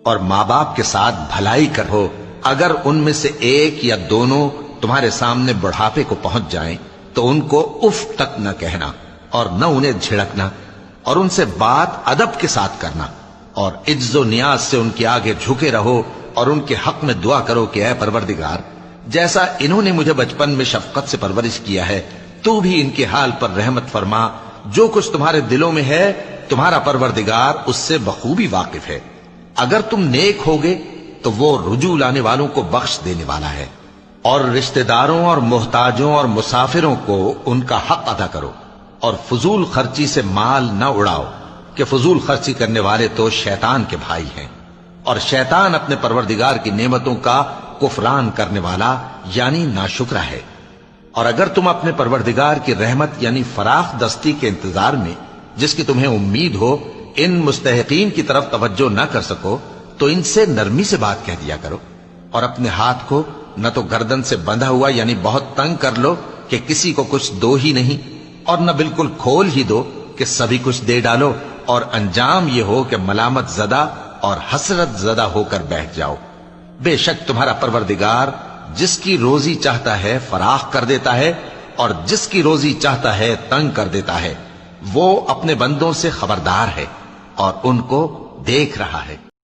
اور ماں باپ کے ساتھ بھلائی کرو. اگر ان میں سے ایک یا دونوں تمہارے سامنے بڑھاپے کو پہنچ جائیں تو ان کو اف تک نہ کہنا اور نہ انہیں جھڑکنا، اور ان سے بات ادب کے ساتھ کرنا، اور عجز و نیاز سے ان کے آگے جھکے رہو اور ان کے حق میں دعا کرو کہ اے پروردگار، جیسا انہوں نے مجھے بچپن میں شفقت سے پرورش کیا ہے تو بھی ان کے حال پر رحمت فرما. جو کچھ تمہارے دلوں میں ہے تمہارا پروردگار اس سے بخوبی واقف ہے. اگر تم نیک ہوگے تو وہ رجوع لانے والوں کو بخش دینے والا ہے. اور رشتہ داروں اور محتاجوں اور مسافروں کو ان کا حق ادا کرو، اور فضول خرچی سے مال نہ اڑاؤ کہ فضول خرچی کرنے والے تو شیطان کے بھائی ہیں، اور شیطان اپنے پروردگار کی نعمتوں کا کفران کرنے والا یعنی ناشکرا ہے. اور اگر تم اپنے پروردگار کی رحمت یعنی فراخ دستی کے انتظار میں جس کی تمہیں امید ہو ان مستحقین کی طرف توجہ نہ کر سکو تو ان سے نرمی سے بات کہہ دیا کرو، اور اپنے ہاتھ کو نہ تو گردن سے بندھا ہوا یعنی بہت تنگ کر لو کہ کسی کو کچھ دو ہی نہیں، اور نہ بالکل کھول ہی دو کہ سبھی کچھ دے ڈالو، اور انجام یہ ہو کہ ملامت زدہ اور حسرت زدہ ہو کر بیٹھ جاؤ. بے شک تمہارا پروردگار جس کی روزی چاہتا ہے فراخ کر دیتا ہے اور جس کی روزی چاہتا ہے تنگ کر دیتا ہے. وہ اپنے بندوں سے خبردار ہے اور ان کو دیکھ رہا ہے.